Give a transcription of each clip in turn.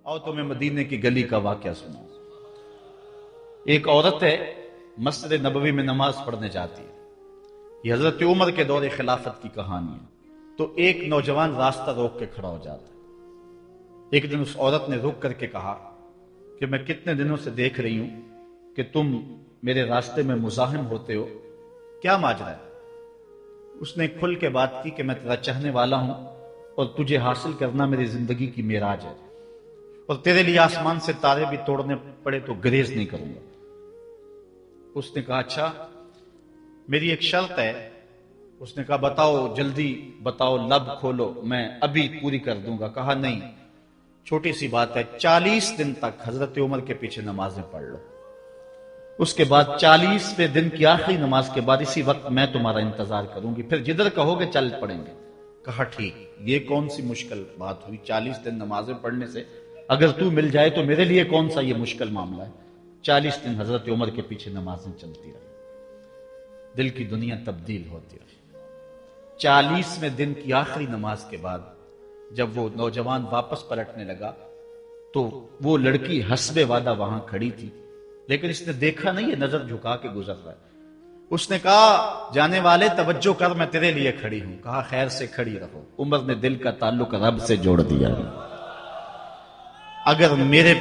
اور تمہیں مدینے کی گلی کا واقعہ سناؤں۔ ایک عورت ہے، مسجد نبوی میں نماز پڑھنے جاتی ہے۔ یہ حضرت عمر کے دور خلافت کی کہانی ہے۔ تو ایک نوجوان راستہ روک کے کھڑا ہو جاتا ہے۔ ایک دن اس عورت نے رک کر کے کہا کہ میں کتنے دنوں سے دیکھ رہی ہوں کہ تم میرے راستے میں مزاحم ہوتے ہو، کیا ماجرا ہے؟ اس نے کھل کے بات کی کہ میں تیرا چاہنے والا ہوں اور تجھے حاصل کرنا میری زندگی کی معراج ہے، اور تیرے لیے آسمان سے تارے بھی توڑنے پڑے تو گریز نہیں کروں گا۔ اس نے کہا اچھا، میری ایک شرط ہے۔ اس نے کہا بتاؤ، جلدی بتاؤ، لب کھولو، میں ابھی پوری کر دوں گا۔ کہا نہیں، چھوٹی سی بات ہے، 40 دن تک حضرت عمر کے پیچھے نمازیں پڑھ لو، اس کے بعد 40ویں دن کی آخری نماز کے بعد اسی وقت میں تمہارا انتظار کروں گی، پھر جدھر کہو گے چل پڑیں گے۔ کہا ٹھیک، یہ کون سی مشکل بات ہوئی 40 دن نمازیں پڑھنے سے؟ اگر تو مل جائے تو میرے لیے کون سا یہ مشکل معاملہ ہے۔ 40 دن حضرت عمر کے پیچھے نمازیں چلتی رہی، دل کی دنیا تبدیل ہوتی رہی۔ 40ویں دن کی آخری نماز کے بعد جب وہ نوجوان واپس پلٹنے لگا تو وہ لڑکی حسب وعدہ وہاں کھڑی تھی، لیکن اس نے دیکھا نہیں، یہ نظر جھکا کے گزر رہا ہے۔ اس نے کہا جانے والے توجہ کر، میں تیرے لیے کھڑی ہوں۔ کہا خیر سے کھڑی رہو۔ عمر نے دل کا تعلق رب سے جوڑ دیا۔ اگر میرے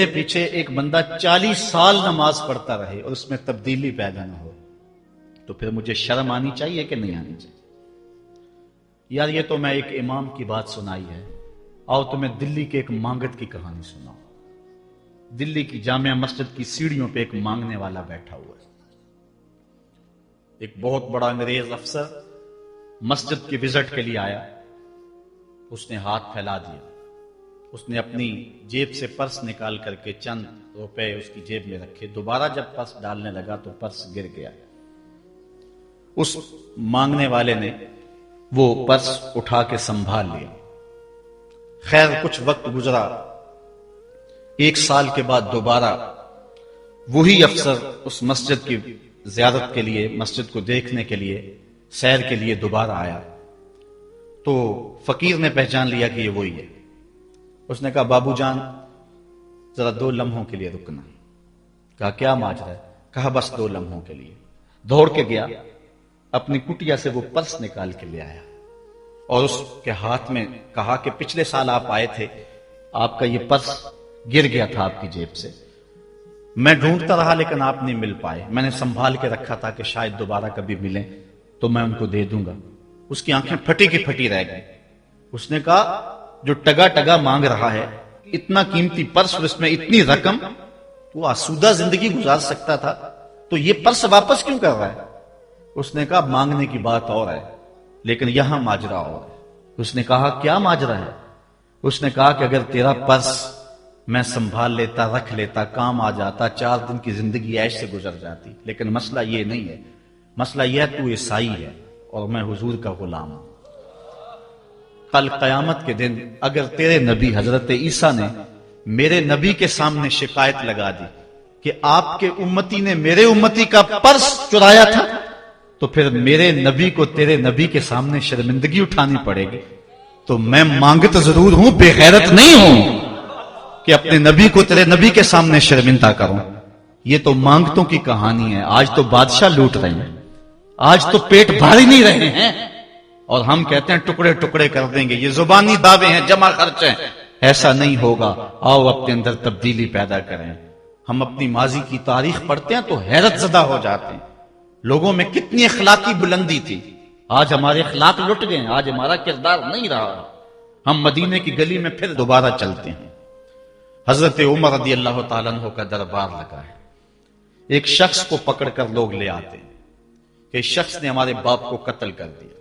پیچھے ایک بندہ 40 سال نماز پڑھتا رہے اور اس میں تبدیلی پیدا نہ ہو تو پھر مجھے شرم آنی چاہیے کہ نہیں آنی چاہیے؟ یار یہ تو میں ایک امام کی بات سنائی ہے، آؤ تمہیں دلی کے ایک مانگت کی کہانی سناؤں۔ دلی کی جامع مسجد کی سیڑھیوں پہ ایک مانگنے والا بیٹھا ہوا ہے۔ ایک بہت بڑا انگریز افسر مسجد کی وزٹ کے لیے آیا، اس نے ہاتھ پھیلا دیا، اس نے اپنی جیب سے پرس نکال کر کے چند روپے اس کی جیب میں رکھے، دوبارہ جب پرس ڈالنے لگا تو پرس گر گیا۔ اس مانگنے والے نے وہ پرس اٹھا کے سنبھال لیا۔ خیر کچھ وقت گزرا، 1 سال کے بعد دوبارہ وہی افسر اس مسجد کی زیارت کے لیے، مسجد کو دیکھنے کے لیے، سیر کے لیے دوبارہ آیا تو فقیر نے پہچان لیا کہ یہ وہی ہے۔ اس نے کہا بابو جان ذرا 2 لمحوں کے لیے رکنا۔ کہا کیا ماجرا ہے؟ کہا بس 2 لمحوں کے لیے۔ دوڑ کے گیا، اپنی کٹیا سے وہ پرس نکال کے لے آیا اور اس کے ہاتھ میں کہا کہ پچھلے سال آپ آئے تھے، آپ کا یہ پرس گر گیا تھا آپ کی جیب سے، میں ڈھونڈتا رہا لیکن آپ نہیں مل پائے، میں نے سنبھال کے رکھا تھا کہ شاید دوبارہ کبھی ملیں تو میں ان کو دے دوں گا۔ اس کی آنکھیں پھٹی کی پھٹی رہ گئی۔ اس نے کہا جو ٹگا ٹگا مانگ رہا ہے، اتنا قیمتی پرس اور اس میں اتنی رقم، تو آسودہ زندگی گزار سکتا تھا، تو یہ پرس واپس کیوں کر رہا ہے؟ اس نے کہا مانگنے کی بات اور ہے لیکن یہاں ماجرا اور ہے۔ اس نے کہا کیا ماجرا ہے؟ اس نے کہا کہ اگر تیرا پرس میں سنبھال لیتا، رکھ لیتا، کام آ جاتا، 4 دن کی زندگی عیش سے گزر جاتی، لیکن مسئلہ یہ نہیں ہے، مسئلہ یہ ہے تو عیسائی ہے اور میں حضور کا غلام ہوں۔ کل قیامت کے دن اگر تیرے نبی حضرت عیسیٰ نے میرے نبی کے سامنے شکایت لگا دی کہ آپ کے امتی نے میرے امتی کا پرس چرایا تھا، تو پھر میرے نبی کو تیرے نبی کے سامنے شرمندگی اٹھانی پڑے گی۔ تو میں مانگت ضرور ہوں، بے غیرت نہیں ہوں کہ اپنے نبی کو تیرے نبی کے سامنے شرمندہ کروں۔ یہ تو مانگتوں کی کہانی ہے، آج تو بادشاہ لوٹ رہے ہیں، آج تو پیٹ بھاری نہیں رہے ہیں اور ہم کہتے ہیں ٹکڑے ٹکڑے کر دیں گے، یہ زبانی دعوے ہیں، جمع خرچ ہیں۔ ایسا نہیں ہوگا، آؤ اپنے اندر تبدیلی پیدا کریں۔ ہم اپنی ماضی کی تاریخ پڑھتے ہیں تو حیرت زدہ ہو جاتے ہیں، لوگوں میں کتنی اخلاقی بلندی تھی، آج ہمارے اخلاق لٹ گئے، آج ہمارا کردار نہیں رہا، ہم مدینے کی گلی میں پھر دوبارہ چلتے ہیں۔ حضرت عمر رضی اللہ تعالیٰ عنہ کا دربار لگا ہے، ایک شخص کو پکڑ کر لوگ لے آتے ہیں کہ شخص نے ہمارے باپ کو قتل کر دیا۔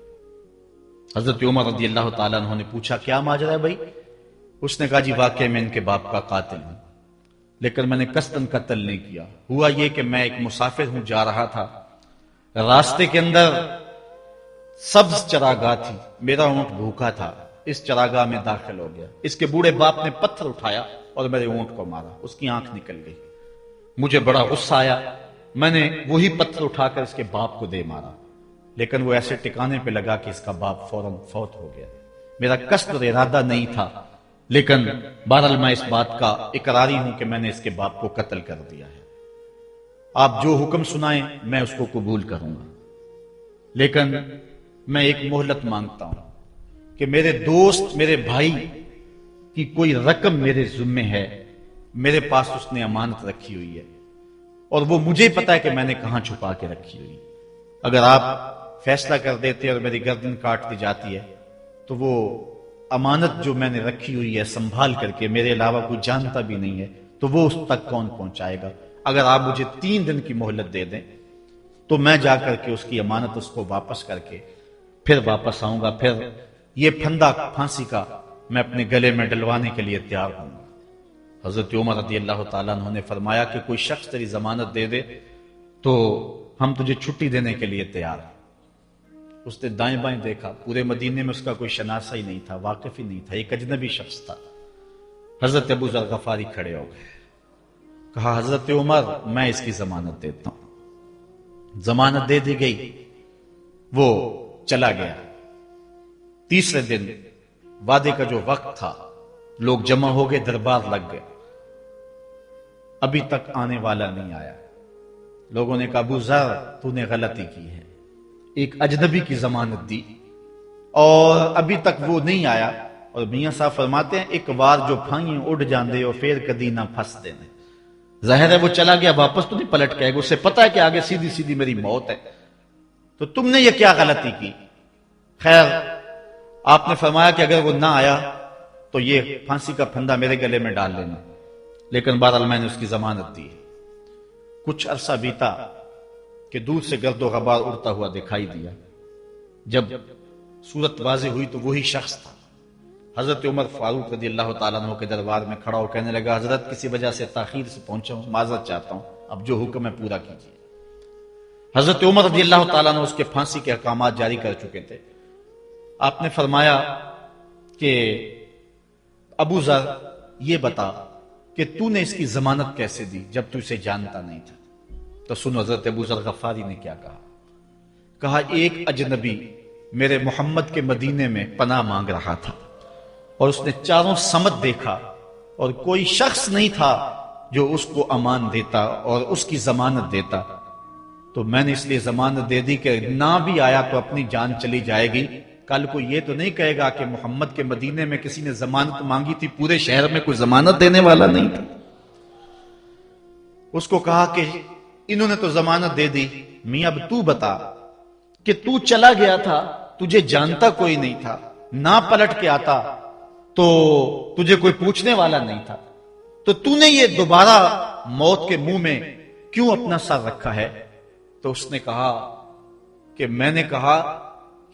حضرت عمر رضی اللہ تعالیٰ عنہ نے پوچھا کیا ماجرا ہے بھائی؟ اس نے کہا جی واقعی میں ان کے باپ کا قاتل ہوں، لیکن میں نے قصداً قتل نہیں کیا، ہوا یہ کہ میں ایک مسافر ہوں، جا رہا تھا، راستے کے اندر سبز چراگاہ تھی، میرا اونٹ بھوکا تھا، اس چراگاہ میں داخل ہو گیا، اس کے بوڑھے باپ نے پتھر اٹھایا اور میرے اونٹ کو مارا، اس کی آنکھ نکل گئی، مجھے بڑا غصہ آیا، میں نے وہی پتھر اٹھا کر اس کے باپ کو دے مارا، لیکن وہ ایسے ٹکانے پہ لگا کہ اس کا باپ فوراً فوت ہو گیا۔ میرا قصد اور ارادہ نہیں تھا، لیکن بہرحال میں اس بات کا اقراری ہوں کہ میں نے اس کے باپ کو قتل کر دیا ہے۔ آپ جو حکم سنائیں میں اس کو قبول کروں گا، لیکن میں ایک مہلت مانگتا ہوں کہ میرے دوست، میرے بھائی کی کوئی رقم میرے ذمے ہے، میرے پاس اس نے امانت رکھی ہوئی ہے، اور وہ مجھے پتا ہے کہ میں نے کہاں چھپا کے رکھی ہوئی۔ اگر آپ فیصلہ کر دیتے اور میری گردن کاٹ دی جاتی ہے تو وہ امانت جو میں نے رکھی ہوئی ہے سنبھال کر کے، میرے علاوہ کوئی جانتا بھی نہیں ہے، تو وہ اس تک کون پہنچائے گا؟ اگر آپ مجھے 3 دن کی مہلت دے دیں تو میں جا کر کے اس کی امانت اس کو واپس کر کے پھر واپس آؤں گا، پھر یہ پھندا پھانسی کا میں اپنے گلے میں ڈلوانے کے لیے تیار ہوں گا۔ حضرت عمر رضی اللہ تعالیٰ عنہ نے فرمایا کہ کوئی شخص تیری ضمانت دے دے تو ہم تجھے چھٹی دینے کے لیے تیار ہیں۔ اس نے دائیں بائیں دیکھا، پورے مدینے میں اس کا کوئی شناسہ ہی نہیں تھا، واقف ہی نہیں تھا، ایک اجنبی شخص تھا۔ حضرت ابو ذر غفاری کھڑے ہو گئے، کہا حضرت عمر میں اس کی ضمانت دیتا ہوں۔ ضمانت دے دی گئی، وہ چلا گیا۔ تیسرے دن وعدے کا جو وقت تھا، لوگ جمع ہو گئے، دربار لگ گئے، ابھی تک آنے والا نہیں آیا۔ لوگوں نے کہا ابو ذر تو نے غلطی کی ہے، ایک اجنبی کی ضمانت دی اور ابھی تک وہ نہیں آیا، اور میاں صاحب فرماتے ہیں ایک بار جو پھائیں اڑ جاندے اور پھر کدی نہ پھنس دینے۔ ظاہر ہے وہ چلا گیا، واپس تو نہیں پلٹ کے آئے گا، اسے پتا ہے کہ آگے سیدھی سیدھی میری موت ہے، تو تم نے یہ کیا غلطی کی؟ خیر آپ نے فرمایا کہ اگر وہ نہ آیا تو یہ پھانسی کا پھندا میرے گلے میں ڈال لینا، لیکن بہرحال میں نے اس کی ضمانت دی۔ کچھ عرصہ بیتا کہ دور سے گرد و غبار اڑتا ہوا دکھائی دیا۔ جب صورت واضح ہوئی تو وہی شخص تھا۔ حضرت عمر فاروق رضی اللہ تعالیٰ عنہ کے دربار میں کھڑا ہو کہنے لگا حضرت کسی وجہ سے تاخیر سے پہنچا ہوں، معذرت چاہتا ہوں، اب جو حکم ہے پورا کیجیے۔ حضرت عمر رضی اللہ تعالیٰ عنہ اس کے پھانسی کے احکامات جاری کر چکے تھے۔ آپ نے فرمایا کہ ابو ذر یہ بتا کہ تو نے اس کی ضمانت کیسے دی جب تو اسے جانتا نہیں تھا؟ تو سنو حضرت ابو ذر غفاری نے کیا کہا۔ کہا ایک اجنبی میرے محمد کے مدینے میں پناہ مانگ رہا تھا اور اس نے چاروں سمت دیکھا اور کوئی شخص نہیں تھا جو اس کو امان دیتا اور اس کی ضمانت دیتا، تو میں نے اس لیے ضمانت دے دی کہ نہ بھی آیا تو اپنی جان چلی جائے گی، کل کو یہ تو نہیں کہے گا کہ محمد کے مدینے میں کسی نے ضمانت مانگی تھی، پورے شہر میں کوئی ضمانت دینے والا نہیں تھا۔ اس کو کہا کہ انہوں نے تو ضمانت دے دی، میاں اب تو بتا کہ تو چلا گیا تھا، تجھے جانتا کوئی نہیں تھا، نہ پلٹ کے آتا تو تجھے کوئی پوچھنے والا نہیں تھا، تو نے یہ دوبارہ موت کے منہ میں کیوں اپنا سر رکھا ہے؟ تو اس نے کہا کہ میں نے کہا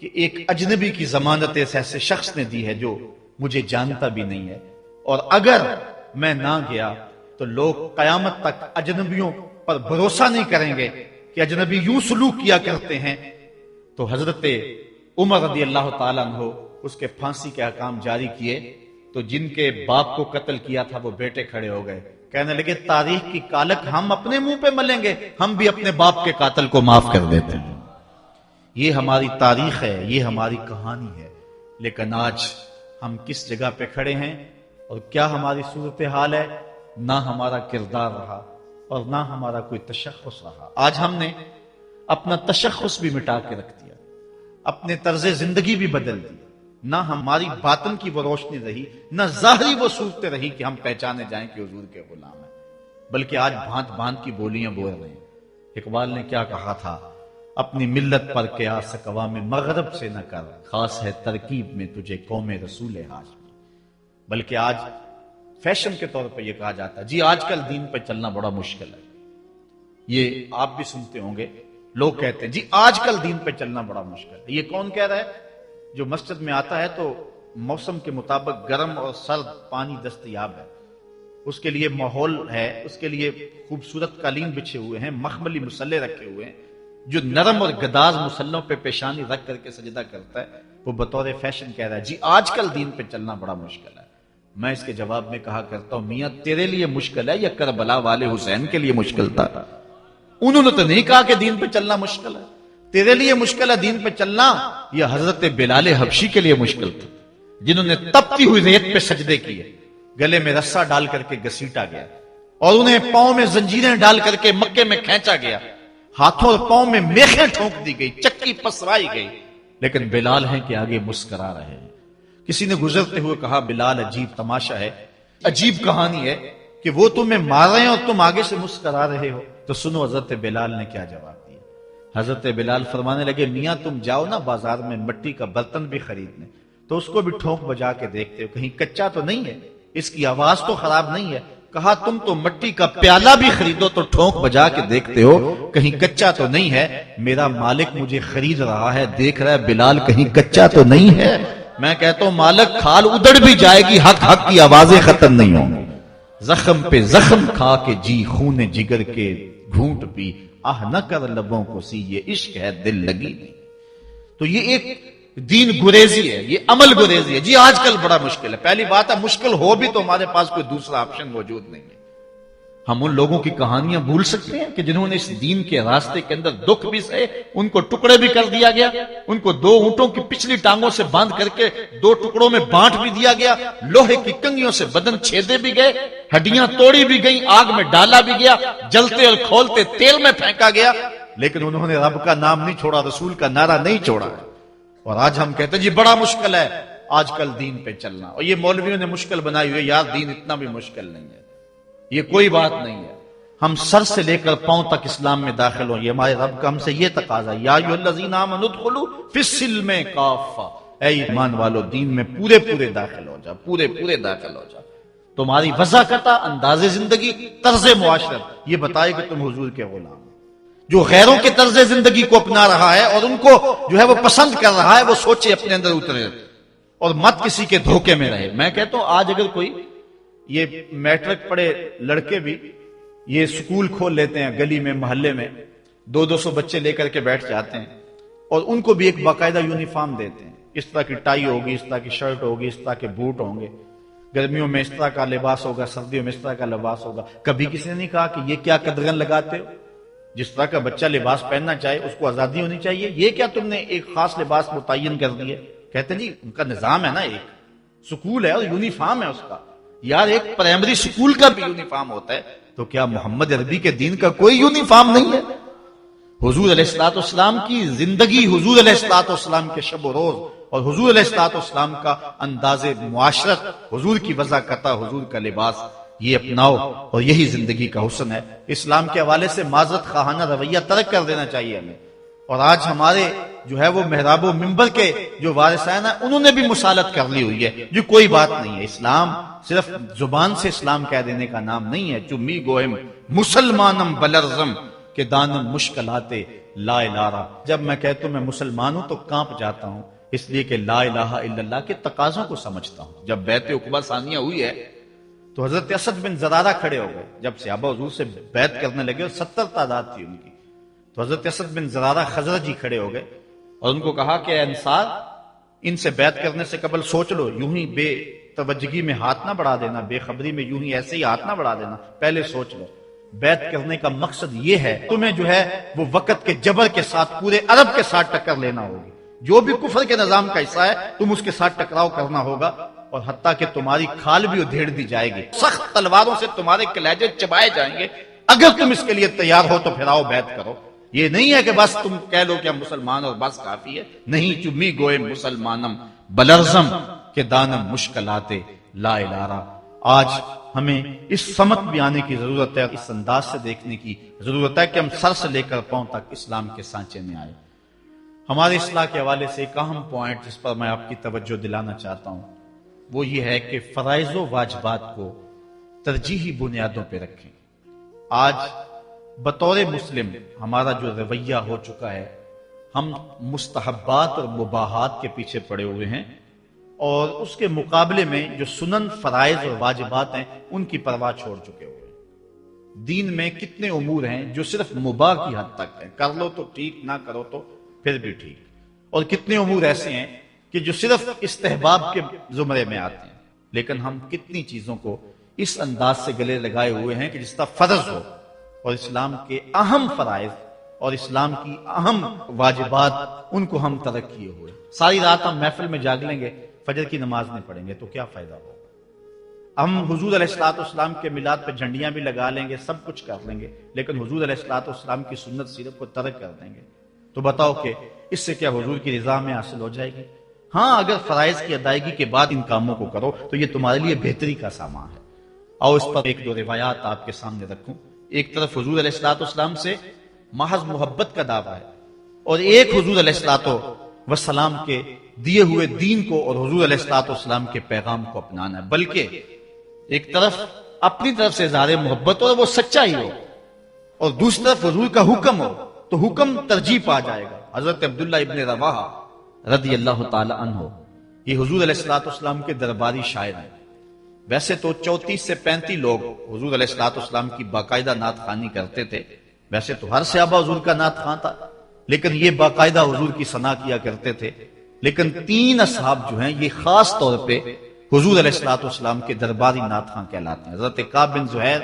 کہ ایک اجنبی کی ضمانت ایسے شخص نے دی ہے جو مجھے جانتا بھی نہیں ہے، اور اگر میں نہ گیا تو لوگ قیامت تک اجنبیوں پر بھروسہ نہیں کریں گے کہ اجنبی یوں سلوک کیا کرتے ہیں۔ تو حضرت عمر رضی اللہ تعالیٰ عنہ اس کے پھانسی کے احکام جاری کیے، تو جن کے باپ کو قتل کیا تھا وہ بیٹے کھڑے ہو گئے، کہنے لگے تاریخ کی کالک ہم اپنے منہ پہ ملیں گے، ہم بھی اپنے باپ کے قاتل کو معاف کر دیتے ہیں۔ یہ ہماری تاریخ ہے، یہ ہماری کہانی ہے، لیکن آج ہم کس جگہ پہ کھڑے ہیں اور کیا ہماری صورتحال ہے؟ نہ ہمارا کردار رہا اور نہ ہمارا کوئی تشخص رہا۔ آج ہم نے اپنا تشخص بھی مٹا کے رکھ دیا، اپنے طرز زندگی بھی بدل دی، نہ ہماری باطن کی وہ روشنی رہی، نہ ظاہری وہ صورت رہی کہ ہم پہچانے جائیں کہ حضور کے غلام ہیں، بلکہ آج بھانت بھانت کی بولیاں بول رہے ہیں۔ اقبال نے کیا کہا تھا؟ اپنی ملت پر قیاس اقوام مغرب سے نہ کر، خاص ہے ترکیب میں تجھے قوم رسول ہاشمی۔ بلکہ آج فیشن کے طور پہ یہ کہا جاتا ہے جی آج کل دین پہ چلنا بڑا مشکل ہے، یہ آپ بھی سنتے ہوں گے، لوگ کہتے ہیں جی آج کل دین پہ چلنا بڑا مشکل ہے۔ یہ کون کہہ رہا ہے؟ جو مسجد میں آتا ہے تو موسم کے مطابق گرم اور سرد پانی دستیاب ہے، اس کے لیے ماحول ہے، اس کے لیے خوبصورت قالین بچھے ہوئے ہیں، مخملی مسلے رکھے ہوئے ہیں، جو نرم اور گداز مسلوں پہ پیشانی رکھ کر کے سجدہ کرتا ہے، وہ بطور فیشن کہہ رہا ہے جی آج کل دین پہ چلنا بڑا مشکل ہے۔ میں اس کے جواب میں کہا کرتا ہوں میاں تیرے لیے مشکل ہے یا کربلا والے حسین کے لیے مشکل تھا؟ انہوں نے تو نہیں کہا کہ دین پہ چلنا مشکل ہے. تیرے لیے مشکل ہے دین پہ چلنا، یہ حضرت بلال حبشی کے لیے مشکل تھا، جنہوں نے تپتی ہوئی ریت پہ سجدے کیے، گلے میں رسا ڈال کر کے گھسیٹا گیا، اور انہیں پاؤں میں زنجیریں ڈال کر کے مکے میں کھینچا گیا، ہاتھوں اور پاؤں میں میخیں ٹھونک دی گئی، چکی پسرائی گئی، لیکن بلال ہیں کہ آگے مسکرا رہے ہیں. کسی نے گزرتے ہوئے کہا بلال عجیب تماشا ہے، عجیب کہانی ہے کہ وہ تمہیں مار رہے ہیں اور تم آگے سے مسکرا رہے ہو. تو سنو حضرت بلال نے کیا جواب دیا. حضرت بلال فرمانے لگے میاں تم جاؤ نا بازار میں مٹی کا برتن بھی خریدنے، تو اس کو بھی ٹھونک بجا کے دیکھتے ہو کہیں کچا تو نہیں ہے، اس کی آواز تو خراب نہیں ہے. کہا تم تو مٹی کا پیالہ بھی خریدو تو ٹھونک بجا کے دیکھتے ہو کہیں کچا تو نہیں ہے. میرا مالک مجھے خرید رہا ہے، دیکھ رہا ہے بلال کہیں کچا تو نہیں ہے. میں کہتا ہوں مالک کھال ادڑ بھی جائے گی، حق حق کی آوازیں ختم نہیں ہوں گی. زخم پہ زخم کھا کے جی خون جگر کے گھونٹ پی، آہ نہ کر لبوں کو سی یہ عشق ہے دل لگی نہیں. تو یہ ایک دین گریزی ہے، یہ عمل گریزی ہے. جی آج کل بڑا مشکل ہے. پہلی بات ہے مشکل ہو بھی تو ہمارے پاس کوئی دوسرا آپشن موجود نہیں ہے. ہم ان لوگوں کی کہانیاں بھول سکتے ہیں کہ جنہوں نے اس دین کے راستے کے اندر دکھ بھی سہے، ان کو ٹکڑے بھی کر دیا گیا، ان کو 2 اونٹوں کی پچھلی ٹانگوں سے باندھ کر کے 2 ٹکڑوں میں بانٹ بھی دیا گیا، لوہے کی کنگھیوں سے بدن چھیدے بھی گئے، ہڈیاں توڑی بھی گئیں، آگ میں ڈالا بھی گیا، جلتے اور کھولتے تیل میں پھینکا گیا، لیکن انہوں نے رب کا نام نہیں چھوڑا، رسول کا نعرہ نہیں چھوڑا. اور آج ہم کہتے ہیں جی بڑا مشکل ہے آج کل دین پہ چلنا، اور یہ مولویوں نے مشکل بنائی ہوئی ہے. یار دین اتنا بھی مشکل نہیں ہے، یہ کوئی بات نہیں ہے. ہم سر سے لے کر پاؤں تک اسلام میں داخل ہوں، یہ ہمارے رب کا ہم سے یہ تقاضا ہے. یا ایھا الذین آمنوا ادخلوا فی السلم کافہ، اے ایمان والو دین میں پورے پورے داخل ہو جا، پورے پورے داخل ہو جا. تمہاری وضاحت، انداز زندگی، طرز معاشرت یہ بتائے کہ تم حضور کے غلام. جو غیروں کے طرز زندگی کو اپنا رہا ہے اور ان کو جو ہے وہ پسند کر رہا ہے، وہ سوچے اپنے اندر اترے اور مت کسی کے دھوکے میں رہے. میں کہتا ہوں آج اگر کوئی یہ میٹرک پڑھے لڑکے بھی یہ سکول کھول لیتے ہیں گلی میں محلے میں، 200 بچے لے کر کے بیٹھ جاتے ہیں اور ان کو بھی ایک باقاعدہ یونیفارم دیتے ہیں، اس طرح کی ٹائی ہوگی، اس طرح کی شرٹ ہوگی، اس طرح کے بوٹ ہوں گے، گرمیوں میں اس طرح کا لباس ہوگا، سردیوں میں اس طرح کا لباس ہوگا. کبھی کسی نے نہیں کہا کہ یہ کیا قدغن لگاتے ہو؟ جس طرح کا بچہ لباس پہننا چاہے اس کو آزادی ہونی چاہیے، یہ کیا تم نے ایک خاص لباس متعین کر دی ہے؟ کہتے ہیں جی ان کا نظام ہے نا، ایک سکول ہے اور یونیفارم ہے اس کا. یار ایک پرائمری سکول کا بھی یونیفارم ہوتا ہے، تو کیا محمد عربی کے دین کا کوئی یونیفارم نہیں ہے؟ حضور علیہ الصلوۃ والسلام کی زندگی، حضور علیہ الصلوۃ والسلام کے شب و روز اور حضور علیہ الصلوۃ والسلام کا انداز معاشرت، حضور کی وضاحت، حضور کا لباس، یہ اپناؤ اور یہی زندگی کا حسن ہے. اسلام کے حوالے سے معذرت خواہانہ رویہ ترک کر دینا چاہیے ہمیں. اور آج ہمارے جو ہے وہ محراب و منبر کے جو وارثین ہیں انہوں نے بھی مسالت کر لی ہوئی ہے. جو کوئی بات نہیں ہے، اسلام صرف زبان سے اسلام کہہ دینے کا نام نہیں ہے. چمی گوہم مسلمانم بلرزم کہ دانم مشکلات لا الہ. جب میں کہتا ہوں میں مسلمان ہوں تو کانپ جاتا ہوں، اس لیے کہ لا الہ الا اللہ کے تقاضوں کو سمجھتا ہوں. جب بیعت عقبہ ثانیہ ہوئی ہے تو حضرت اسد بن زرارہ کھڑے ہو گئے. جب صحابہ حضور سے بیعت کرنے لگے اور 70 تعداد تھی ان کی، تو حضرت اسد بن زرارہ خزرجی کھڑے ہو گئے اور ان کو کہا کہ اے انصار، ان سے بیعت کرنے سے قبل سوچ لو، یوں ہی بے توجہی میں ہاتھ نہ بڑھا دینا، بے خبری میں یوں ہی ایسے ہی ہاتھ نہ بڑھا دینا، پہلے سوچ لو. بیعت کرنے کا مقصد یہ ہے تمہیں جو ہے وہ وقت کے جبر کے ساتھ پورے عرب کے ساتھ ٹکر لینا ہوگی. جو بھی کفر کے نظام کا حصہ ہے تم اس کے ساتھ ٹکراؤ کرنا ہوگا، اور حتیٰ کہ تمہاری کھال بھی ادھیڑ دی جائے گی، سخت تلواروں سے تمہارے کلیجے چبائے جائیں گے. اگر تم اس کے لیے تیار ہو تو پھر آؤ بیعت کرو. یہ نہیں ہے کہ بس تم کہہ لو کہ ہم مسلمان اور بس کافی ہے. نہیں، چمی گوئے مسلمانم بلرزم کہ دانم مشکلات لا الہ. آج ہمیں اس سمت بھی آنے کی ضرورت ہے، اس انداز سے دیکھنے کی ضرورت ہے کہ ہم سر سے لے کر پاؤں تک اسلام کے سانچے میں آئے. ہمارے اصلاح کے حوالے سے ایک اہم پوائنٹ جس پر میں آپ کی توجہ دلانا چاہتا ہوں وہ یہ ہے کہ فرائض و واجبات کو ترجیحی بنیادوں پہ رکھیں. آج بطور مسلم ہمارا جو رویہ ہو چکا ہے، ہم مستحبات اور مباحات کے پیچھے پڑے ہوئے ہیں، اور اس کے مقابلے میں جو سنن، فرائض اور واجبات ہیں ان کی پرواہ چھوڑ چکے ہوئے ہیں. دین میں کتنے امور ہیں جو صرف مباح کی حد تک ہیں، کر لو تو ٹھیک، نہ کرو تو پھر بھی ٹھیک، اور کتنے امور ایسے ہیں کہ جو صرف استحباب کے زمرے میں آتے ہیں. لیکن ہم کتنی چیزوں کو اس انداز سے گلے لگائے ہوئے ہیں کہ جس طرح فرض ہو، اور اسلام کے اہم فرائض اور اسلام کی اہم واجبات ان کو ہم ترک کیے ہوئے. ساری رات ہم محفل میں جاگ لیں گے، فجر کی نماز نہیں پڑھیں گے تو کیا فائدہ ہوگا؟ ہم حضور علیہ الصلوۃ والسلام کے میلاد پہ جھنڈیاں بھی لگا لیں گے، سب کچھ کر لیں گے، لیکن حضور علیہ الصلوۃ والسلام کی سنت سیرت کو ترک کر دیں گے تو بتاؤ کہ اس سے کیا حضور کی رضا میں حاصل ہو جائے گی؟ ہاں، اگر فرائض کی ادائیگی کے بعد ان کاموں کو کرو تو یہ تمہارے لیے بہتری کا سامان ہے. آؤ اس پر ایک دو روایات آپ کے سامنے رکھوں. ایک طرف حضور علیہ الصلوۃ والسلام سے محض محبت کا دعویٰ ہے، اور ایک حضور علیہ الصلوۃ والسلام کے دیے ہوئے دین کو اور حضور علیہ الصلوۃ والسلام کے پیغام کو اپنانا ہے. بلکہ ایک طرف اپنی طرف سے اظہار محبت اور وہ سچائی ہو، اور دوسری طرف حضور کا حکم ہو تو حکم ترجیح پا جائے گا. حضرت عبداللہ ابن رواحہ رضی اللہ تعالی عنہ یہ حضور علیہ الصلوۃ والسلام کے درباری شاعر ہیں. ویسے تو 34 سے 35 لوگ حضور علیہ الصلوۃ والسلام کی باقاعدہ نعت خوانی کرتے تھے. ویسے تو ہر صحابہ حضور کا نعت خواں تھا، لیکن یہ باقاعدہ حضور کی ثنا کیا کرتے تھے. لیکن 3 اصحاب جو ہیں یہ خاص طور پہ حضور علیہ الصلوۃ والسلام کے درباری نعت خواں کہلاتے ہیں. حضرت کعب بن زہیر،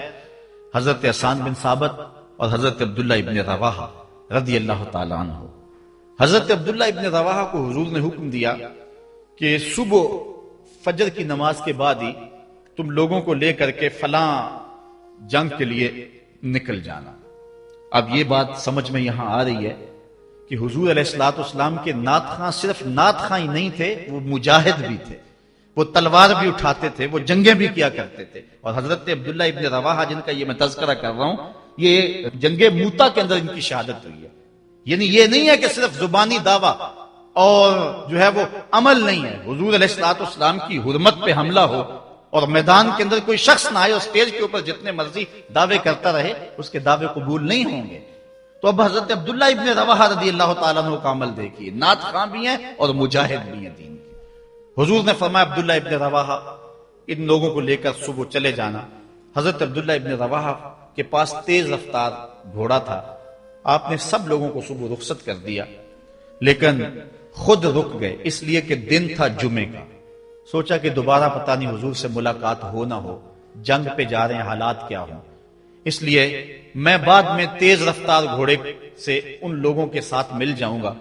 حضرت حسان بن ثابت اور حضرت عبداللہ ابن رواحہ رضی اللہ تعالی عنہ. حضرت عبداللہ ابن رواحہ کو حضور نے حکم دیا کہ صبح فجر کی نماز کے بعد ہی تم لوگوں کو لے کر کے فلاں جنگ کے لیے نکل جانا. اب یہ بات سمجھ میں یہاں آ رہی ہے کہ حضور علیہ الصلوۃ والسلام کے نعت خواں صرف نعت خواں ہی نہیں تھے، وہ مجاہد بھی تھے. وہ تلوار بھی اٹھاتے تھے، وہ جنگیں بھی کیا کرتے تھے. اور حضرت عبداللہ ابن رواحہ جن کا یہ میں تذکرہ کر رہا ہوں، یہ جنگ موتا کے اندر ان کی شہادت ہوئی ہے. یعنی یہ نہیں ہے کہ صرف زبانی دعویٰ اور جو ہے وہ عمل نہیں ہے. حضور علیہ الصلوۃ والسلام کی حرمت پہ حملہ ہو اور میدان کے اندر کوئی شخص نہ آئے اور اسٹیج کے اوپر جتنے مرضی دعوے کرتا رہے، اس کے دعوے قبول نہیں ہوں گے. تو اب حضرت عبداللہ ابن رواحہ رضی اللہ تعالیٰ عنہ کا عمل دیکھیے، نعت خواں بھی ہیں اور مجاہد بھی ہیں دین کے. حضور نے فرمایا عبداللہ ابن رواحہ ان لوگوں کو لے کر صبح چلے جانا. حضرت عبداللہ ابن رواحہ کے پاس تیز رفتار گھوڑا تھا. آپ نے سب لوگوں کو صبح رخصت کر دیا، لیکن خود رک گئے اس لیے کہ دن تھا جمعے کا. سوچا کہ دوبارہ پتہ نہیں حضور سے ملاقات ہو نہ ہو، جنگ پہ جا رہے ہیں، حالات کیا ہوں، اس لیے میں بعد میں تیز رفتار گھوڑے سے ان لوگوں کے ساتھ مل جاؤں گا،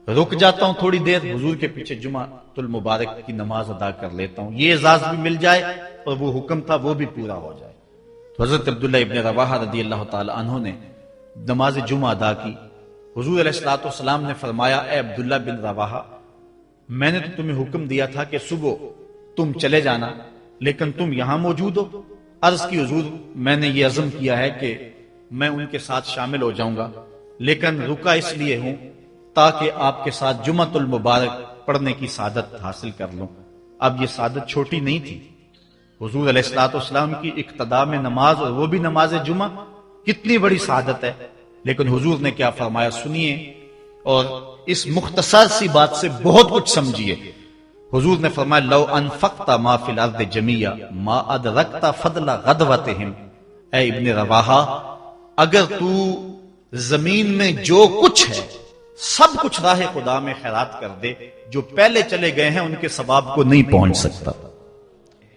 رک جاتا ہوں تھوڑی دیر، حضور کے پیچھے جمعہ المبارک کی نماز ادا کر لیتا ہوں، یہ اعزاز بھی مل جائے اور وہ حکم تھا وہ بھی پورا ہو جائے. تو حضرت عبداللہ ابن رواحہ رضی اللہ تعالی عنہ نے نماز جمعہ ادا کی. حضور علیہ الصلوۃ والسلام نے فرمایا اے عبداللہ بن رواحہ، میں نے تو تمہیں حکم دیا تھا کہ صبح تم چلے جانا، لیکن تم یہاں موجود ہو. عرض کی حضور میں نے یہ عزم کیا ہے کہ میں ان کے ساتھ شامل ہو جاؤں گا، لیکن رکا اس لیے ہوں تاکہ آپ کے ساتھ جمعہ المبارک پڑھنے کی سعادت حاصل کر لوں. اب یہ سعادت چھوٹی نہیں تھی. حضور علیہ الصلوۃ والسلام کی اقتداء میں نماز، اور وہ بھی نماز جمعہ، کتنی بڑی سعادت ہے. لیکن حضور نے کیا فرمایا سنیے، اور اس مختصر سی بات سے بہت کچھ سمجھیے. حضور نے فرمایا لو انفقت ما فی الارض جمیعا ما ادرکت فضل غدوتہم. اے ابن رواحہ، اگر تو زمین میں جو کچھ ہے سب کچھ راہ خدا میں خیرات کر دے، جو پہلے چلے گئے ہیں ان کے ثواب کو نہیں پہنچ سکتا.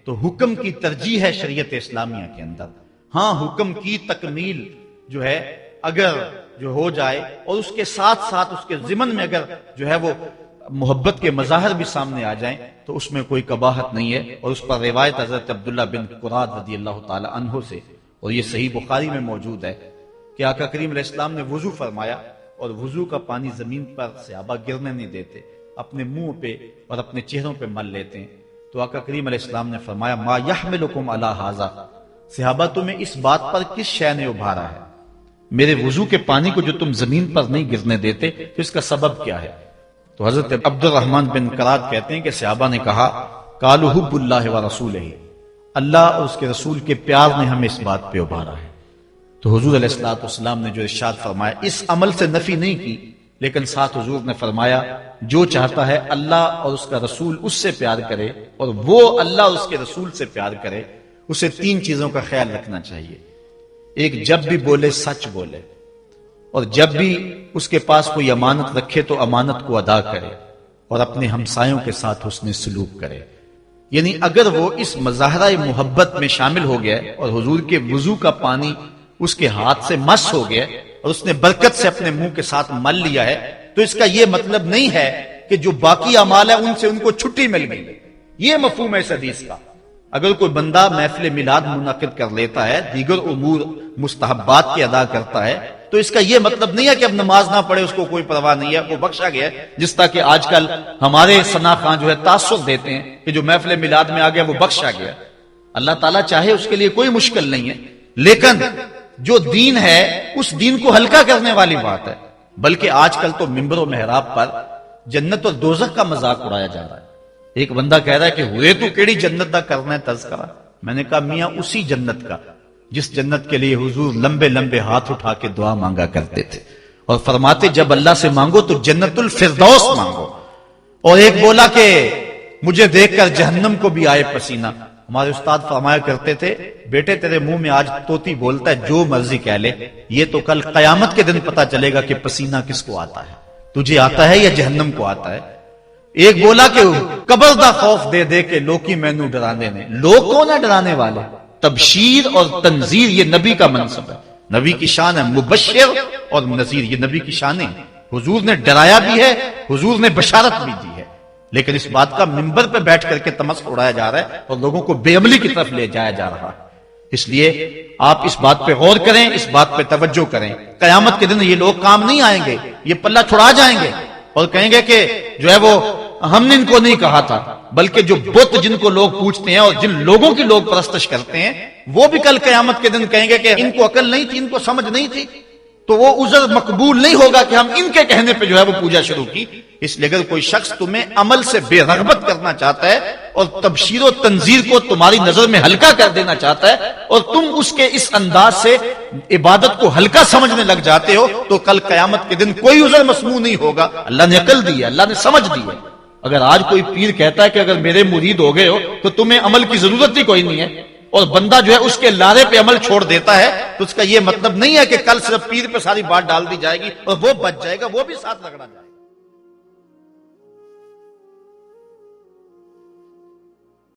تو حکم کی ترجیح ہے شریعت اسلامیہ کے اندر. ہاں، حکم کی تکمیل جو ہے اگر جو ہو جائے اور اس کے ساتھ ساتھ اس کے ضمن میں اگر جو ہے وہ محبت کے مظاہر بھی سامنے آ جائیں تو اس میں کوئی قباحت نہیں ہے. اور اس پر روایت حضرت عبداللہ بن قراد رضی اللہ تعالی عنہ سے، اور یہ صحیح بخاری میں موجود ہے، کہ آقا کریم علیہ السلام نے وضو فرمایا اور وضو کا پانی زمین پر صحابہ گرنے نہیں دیتے، اپنے منہ پہ اور اپنے چہروں پہ مل لیتے ہیں. تو آقا کریم علیہ السلام نے فرمایا ما یحملکم علی ھذا، صحابہ تمہیں اس بات پر کس شے نے ابھارا ہے؟ میرے وضو کے پانی کو جو تم زمین پر نہیں گرنے دیتے، تو اس کا سبب کیا ہے؟ تو حضرت عبد الرحمن بن قراد کہتے ہیں کہ صحابہ نے کہا قالوا حب اللہ ورسولہ، اللہ اور اس کے رسول کے پیار نے ہمیں اس بات پہ ابھارا ہے. تو حضور علیہ الصلوۃ والسلام نے جو ارشاد فرمایا اس عمل سے نفی نہیں کی، لیکن ساتھ حضور نے فرمایا جو چاہتا ہے اللہ اور اس کا رسول اس سے پیار کرے اور وہ اللہ اور اس کے رسول سے پیار کرے، اسے 3 چیزوں کا خیال رکھنا چاہیے. ایک، جب بھی بولے سچ بولے، اور جب بھی اس کے پاس کوئی امانت رکھے تو امانت کو ادا کرے، اور اپنے ہمسایوں کے ساتھ حسن سلوک کرے. یعنی اگر وہ اس مظاہرہ محبت میں شامل ہو گیا اور حضور کے وضو کا پانی اس کے ہاتھ سے مس ہو گیا اور اس نے برکت سے اپنے منہ کے ساتھ مل لیا ہے، تو اس کا یہ مطلب نہیں ہے کہ جو باقی اعمال ہے ان سے ان کو چھٹی مل گئی۔ یہ مفہوم ہے اس حدیث کا۔ اگر کوئی بندہ محفل میلاد منعقد کر لیتا ہے، دیگر امور مستحبات کی ادا کرتا ہے، تو اس کا یہ مطلب نہیں ہے کہ اب نماز نہ پڑھے، اس کو کوئی پرواہ نہیں ہے، وہ بخشا گیا ہے۔ جس طرح کہ آج کل ہمارے ثنا خان جو ہے تاثر دیتے ہیں کہ جو محفل میلاد میں آ گیا وہ بخشا گیا۔ اللہ تعالیٰ چاہے اس کے لیے کوئی مشکل نہیں ہے، لیکن جو دین ہے اس دین کو ہلکا کرنے والی بات ہے۔ بلکہ آج کل تو ممبر و محراب پر جنت اور دوزخ کا مذاق اڑایا جا رہا ہے۔ ایک بندہ کہہ رہا ہے کہ ہوئے تو کیڑی جنت دا کرنا ہے تذکرہ۔ میں نے کہا میاں اسی جنت کا جس جنت کے لیے حضور لمبے لمبے ہاتھ اٹھا کے دعا مانگا کرتے تھے، اور فرماتے جب اللہ سے مانگو تو جنت الفردوس مانگو۔ اور ایک بولا کہ مجھے دیکھ کر جہنم کو بھی آئے پسینہ۔ ہمارے استاد فرمایا کرتے تھے بیٹے تیرے منہ میں آج طوطی بولتا ہے جو مرضی کہہ لے، یہ تو کل قیامت کے دن پتا چلے گا کہ پسینہ کس کو آتا ہے، تجھے آتا ہے یا جہنم کو آتا ہے۔ ایک بولا کہ قبر دا خوف دے دے کے لوکی مینوں ڈرانے نے۔ لوگ کون ہے ڈرانے والے؟ تبشیر اور تنذیر یہ نبی کا منصب ہے، نبی کی شان ہے مبشر اور نذیر، یہ نبی کی شان ہے۔ حضور نے ڈرایا بھی ہے، حضور نے بشارت بھی دی ہے، لیکن اس بات کا منبر پہ بیٹھ کر کے تمسخر اڑایا جا رہا ہے اور لوگوں کو بے عملی کی طرف لے جایا جا رہا ہے۔ اس لیے آپ اس بات پہ غور کریں، اس بات پہ توجہ کریں۔ قیامت کے دن یہ لوگ کام نہیں آئیں گے، یہ پلہ چھڑا جائیں گے اور کہیں گے کہ جو ہے وہ ہم نے ان کو نہیں کہا تھا، بلکہ جو بت جن کو لوگ پوچھتے ہیں اور جن لوگوں کی لوگ پرستش کرتے ہیں وہ بھی کل قیامت کے دن کہیں گے کہ ان کو عقل نہیں تھی، ان کو سمجھ نہیں تھی، تو وہ عذر مقبول نہیں ہوگا کہ ہم ان کے کہنے پہ جو ہے وہ پوجا شروع کی۔ اس لیے اگر کوئی شخص تمہیں عمل سے بے رغبت کرنا چاہتا ہے اور تبشیر و تنذیر کو تمہاری نظر میں ہلکا کر دینا چاہتا ہے اور تم اس کے اس انداز سے عبادت کو ہلکا سمجھنے لگ جاتے ہو، تو کل قیامت کے دن کوئی عذر مسموع نہیں ہوگا۔ اللہ نے عقل دی ہے، اللہ نے سمجھ دی ہے۔ اگر آج کوئی پیر کہتا ہے کہ اگر میرے مرید ہو گئے ہو تو تمہیں عمل کی ضرورت ہی کوئی نہیں ہے، اور بندہ جو ہے اس کے لارے پہ عمل چھوڑ دیتا ہے، تو اس کا یہ مطلب نہیں ہے کہ کل صرف پیر پہ ساری بات ڈال دی جائے گی اور وہ بچ جائے گا، وہ بھی ساتھ رگڑا جائے گا۔